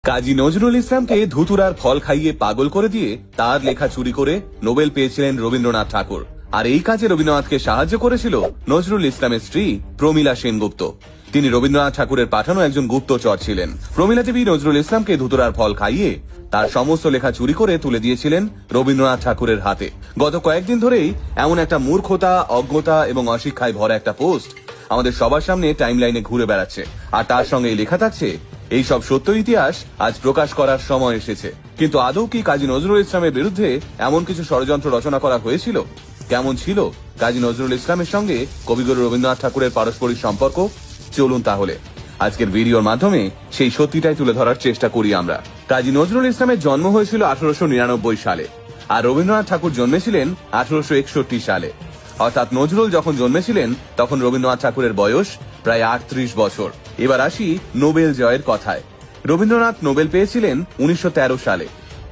কাজী নজরুল ইসলামকে ধুতুরার ফল খাইয়ে পাগল করে দিয়ে তার লেখা চুরি করে নোবেল পেয়েছিলেন রবীন্দ্রনাথ ঠাকুর। আর এই কাজে রবীন্দ্রনাথকে সাহায্য করেছিল নজরুল ইসলামের স্ত্রী প্রমীলা সেনগুপ্ত। তিনি রবীন্দ্রনাথ ঠাকুরের পাঠানো একজন গুপ্তচর ছিলেন। প্রমীলা দেবী নজরুল ইসলামকে ধুতুরার ফল খাইয়ে তার সমস্ত লেখা চুরি করে তুলে দিয়েছিলেন রবীন্দ্রনাথ ঠাকুরের হাতে। গত কয়েকদিন ধরেই এমন একটা মূর্খতা, অজ্ঞতা এবং অশিক্ষায় ভরা একটা পোস্ট আমাদের সবার সামনে টাইমলাইনে ঘুরে বেড়াচ্ছে। আর তার সঙ্গে লেখা থাকছে, এই সব সত্য ইতিহাস আজ প্রকাশ করার সময় এসেছে। কিন্তু আদৌ কি কাজী নজরুল ইসলামের বিরুদ্ধে এমন কিছু ষড়যন্ত্র রচনা করা হয়েছিল? কেমন ছিল কাজী নজরুল ইসলামের সঙ্গে কবিগুরু রবীন্দ্রনাথ ঠাকুরের পারস্পরিক সম্পর্ক? চলুন তাহলে আজকের ভিডিওর মাধ্যমে সেই সত্যিটাই তুলে ধরার চেষ্টা করি আমরা। কাজী নজরুল ইসলামের জন্ম হয়েছিল 1899 সালে, আর রবীন্দ্রনাথ ঠাকুর জন্মেছিলেন 1861 সালে। অর্থাৎ নজরুল যখন জন্মেছিলেন তখন রবীন্দ্রনাথ ঠাকুরের বয়স প্রায় 38 বছর। এবার আসি নোবেল জয়ের কথায়। রবীন্দ্রনাথ নোবেল পেয়েছিলেন 1913 সালে।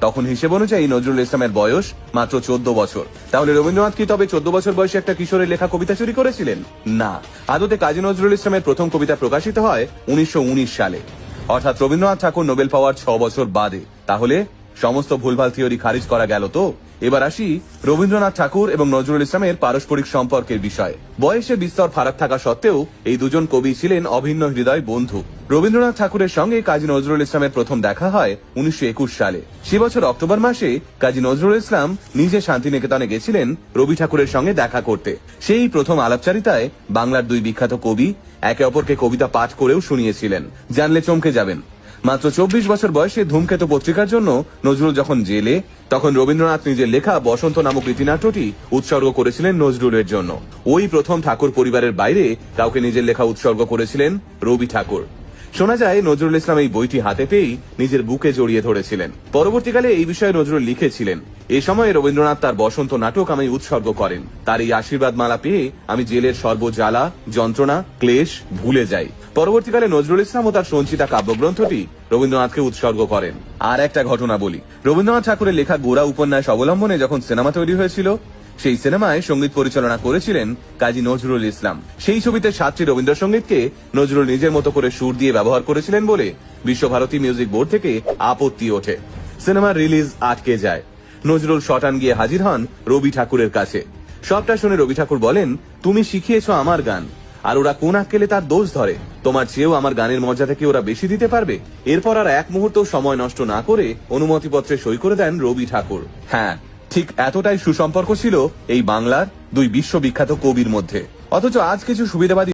তখন হিসেব অনুযায়ী নজরুল ইসলামের বয়স মাত্র 14 বছর। তাহলে রবীন্দ্রনাথ কি তবে 14 বছর বয়সে একটা কিশোরের লেখা কবিতা চুরি করেছিলেন? না, আদতে কাজী নজরুল ইসলামের প্রথম কবিতা প্রকাশিত হয় 1919 সালে, অর্থাৎ রবীন্দ্রনাথ ঠাকুর নোবেল পাওয়ার 6 বছর বাদে। তাহলে সমস্ত ভুলভাল থিওরি খারিজ করা গেল তো? এবার আসি রবীন্দ্রনাথ ঠাকুর এবং নজরুল ইসলামের পারস্পরিক সম্পর্কের বিষয়ে। বয়সে বিস্তর ফারাক থাকা সত্ত্বেও এই দুজন কবি ছিলেন অভিন্ন হৃদয় বন্ধু। রবীন্দ্রনাথ ঠাকুরের সঙ্গে কাজী নজরুল ইসলামের প্রথম দেখা হয় 1921 সালে। সে বছর অক্টোবর মাসে কাজী নজরুল ইসলাম নিজে শান্তিনিকেতনে গেছিলেন রবি ঠাকুরের সঙ্গে দেখা করতে। সেই প্রথম আলাপচারিতায় বাংলার দুই বিখ্যাত কবি একে অপরকে কবিতা পাঠ করেও শুনিয়েছিলেন। জানলে চমকে যাবেন। মাত্র 24 বছর বয়সে ধূমকেতু পত্রিকার জন্য নজরুল যখন জেলে, তখন রবীন্দ্রনাথ নিজের লেখা বসন্ত নামক রীতিনাট্যটি উৎসর্গ করেছিলেন নজরুলের জন্য। ওই প্রথম ঠাকুর পরিবারের বাইরে কাউকে নিজের লেখা উৎসর্গ করেছিলেন রবি ঠাকুর। শোনা যায় নজরুল ইসলাম এই বইটি হাতে পেয়েই নিজের বুকে জড়িয়ে ধরেছিলেন। পরবর্তীকালে এই বিষয়ে নজরুল লিখেছিলেন, এ সময়ে রবীন্দ্রনাথ তার বসন্ত নাটক আমায় উৎসর্গ করেন। তার এই আশীর্বাদ মালা পেয়ে আমি জেলের সর্বজ্বালা, যন্ত্রণা, ক্লেশ ভুলে যাই। পরবর্তীকালে নজরুল ইসলাম ও তার সঞ্চিতা কাব্যগ্রন্থটি রবীন্দ্রনাথকে উৎসর্গ করেন। আর একটা ঘটনা বলি, রবীন্দ্রনাথ ঠাকুরের লেখা গোরা উপন্যাস অবলম্বনে যখন সিনেমা তৈরি হয়েছিল, সেই সিনেমায় সঙ্গীত পরিচালনা করেছিলেন কাজী নজরুল ইসলাম। সেই ছবিতে 7টি রবীন্দ্রসঙ্গীতকে নজরুল নিজের মতো করে সুর দিয়ে ব্যবহার করেছিলেন বলে বিশ্বভারতী মিউজিক বোর্ড থেকে আপত্তি ওঠে। সিনেমার রিলিজ আটকে যায়। নজরুল শটান গিয়ে হাজির হন রবি ঠাকুরের কাছে। সবটা শুনে রবি ঠাকুর বলেন, তুমি শিখিয়েছো আমার গান, আর ওরা কোন আক্কেলে তার দোষ ধরে? তোমার চেয়েও আমার গানের মর্যাদা কি ওরা বেশি দিতে পারবে? এরপর আর এক মুহূর্ত সময় নষ্ট না করে অনুমতিপত্রে সই করে দেন রবি ঠাকুর। হ্যাঁ, ঠিক এতটাই সুসম্পর্ক ছিল এই বাংলার দুই বিশ্ববিখ্যাত কবির মধ্যে। অথচ আজ কিছু সুবিধাবাদী